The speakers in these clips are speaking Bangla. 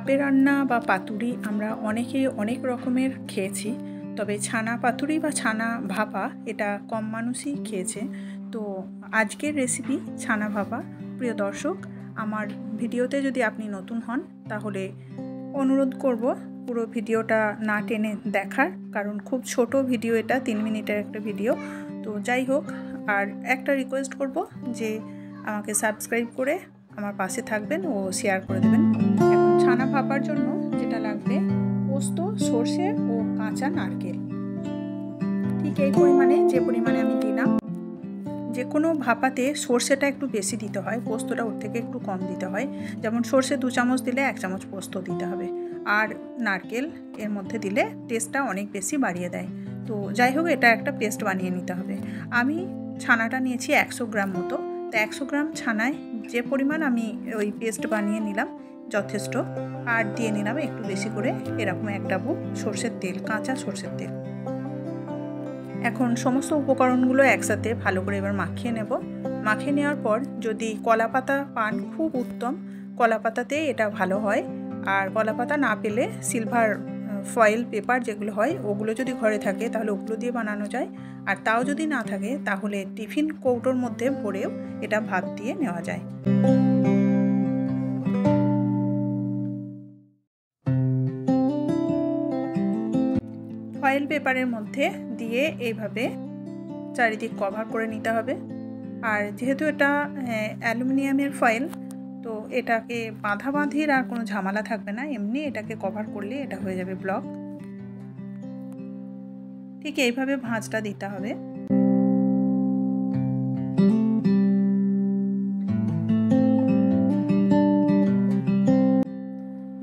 ভাপে রান্না বা পাতুরি আমরা অনেকেই অনেক রকমের খেয়েছি, তবে ছানা পাতুরি বা ছানা ভাপা এটা কম মানুষই খেয়েছে। তো আজকের রেসিপি ছানা ভাপা। প্রিয় দর্শক, আমার ভিডিওতে যদি আপনি নতুন হন তাহলে অনুরোধ করব পুরো ভিডিওটা না টেনে দেখার, কারণ খুব ছোট ভিডিও, এটা 3 মিনিটের একটা ভিডিও। তো যাই হোক, আর একটা রিকোয়েস্ট করব যে আমাকে সাবস্ক্রাইব করে আমার পাশে থাকবেন ও শেয়ার করে দেবেন। এখন ছানা ভাপার জন্য যেটা লাগবে, পোস্ত, সর্ষে ও কাঁচা নারকেল। ঠিক এই পরিমাণে, যে পরিমাণে আমি দিলাম। যে কোনো ভাপাতে সর্ষেটা একটু বেশি দিতে হয়, পোস্তটা ওর থেকে একটু কম দিতে হয়। যেমন সর্ষে 2 চামচ দিলে 1 চামচ পোস্ত দিতে হবে, আর নারকেল এর মধ্যে দিলে টেস্টটা অনেক বেশি বাড়িয়ে দেয়। তো যাই হোক, এটা একটা পেস্ট বানিয়ে নিতে হবে। আমি ছানাটা নিয়েছি 100 গ্রাম মতো। তো 100 গ্রাম ছানায় যে পরিমাণ আমি ওই পেস্ট বানিয়ে নিলাম যথেষ্ট। আর দিয়ে নিলাম একটু বেশি করে এরকম 1 ডাবু সর্ষের তেল, কাঁচা সর্ষের তেল। এখন সমস্ত উপকরণগুলো একসাথে ভালো করে এবার মাখিয়ে নেব। মাখিয়ে নেওয়ার পর যদি কলা পাতা পান, খুব উত্তম, কলা পাতাতে এটা ভালো হয়। আর কলা পাতা না পেলে সিলভার ফয়েল পেপার যেগুলো হয়, ওগুলো যদি ঘরে থাকে তাহলে ওগুলো দিয়ে বানানো যায়। আর তাও যদি না থাকে তাহলে টিফিন কৌটোর মধ্যে ভরেও এটা ভাত দিয়ে নেওয়া যায়। ফয়েল পেপারের মধ্যে দিয়ে এইভাবে চারিদিক কভার করে নিতে হবে। আর যেহেতু এটা অ্যালুমিনিয়ামের ফয়েল, তো এটাকে বাঁধাবাঁধির আর কোনো ঝামেলা থাকবে না, এমনি এটাকে কভার করলে এটা হয়ে যাবে ব্লক। ঠিক এইভাবে ভাঁজটা দিতে হবে।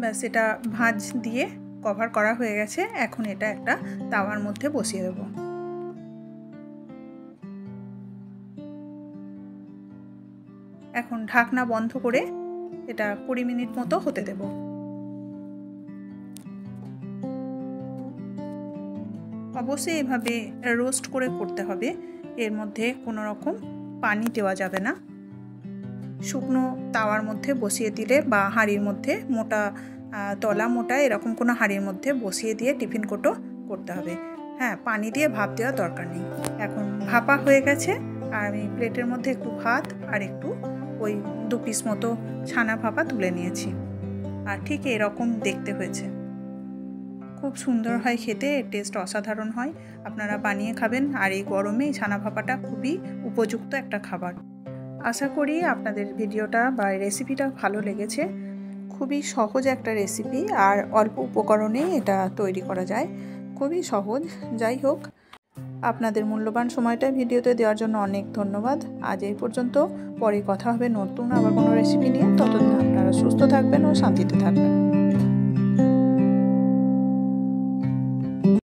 ব্যাস, এটা ভাঁজ দিয়ে কভার করা হয়ে গেছে। এখন এটা একটা তাওয়ার মধ্যে বসিয়ে দেব। এখন ঢাকনা বন্ধ করে এটা 20 মিনিট মতো হতে দেব। অবশ্যই এভাবে রোস্ট করে করতে হবে, এর মধ্যে কোনো রকম পানি দেওয়া যাবে না। শুকনো তাওয়ার মধ্যে বসিয়ে দিলে বা হাঁড়ির মধ্যে, মোটা তলা মোটা এরকম কোনো হাঁড়ির মধ্যে বসিয়ে দিয়ে টিফিন কোটো করতে হবে। হ্যাঁ, পানি দিয়ে ভাপ দেওয়ার দরকার নেই। এখন ভাপা হয়ে গেছে, আর আমি প্লেটের মধ্যে একটু ভাত আর একটু ওই 2 পিস মতো ছানা ভাপা তুলে নিয়েছি। আর ঠিক এরকম দেখতে হয়েছে, খুব সুন্দর হয় খেতে, টেস্ট অসাধারণ হয়। আপনারা বানিয়ে খাবেন। আর এই গরমে এই ছানা ভাপাটা খুবই উপযুক্ত একটা খাবার। আশা করি আপনাদের ভিডিওটা বা রেসিপিটা ভালো লেগেছে। খুবই সহজ একটা রেসিপি, আর অল্প উপকরণে এটা তৈরি করা যায়, খুবই সহজ। যাই হোক, আপনাদের মূল্যবান সময়টা ভিডিওতে দেওয়ার জন্য অনেক ধন্যবাদ। আজ এই পর্যন্ত, পরে কথা হবে নতুন আবার কোনো রেসিপি নিয়ে। ততদিন আপনারা সুস্থ থাকবেন ও শান্তিতে থাকবেন।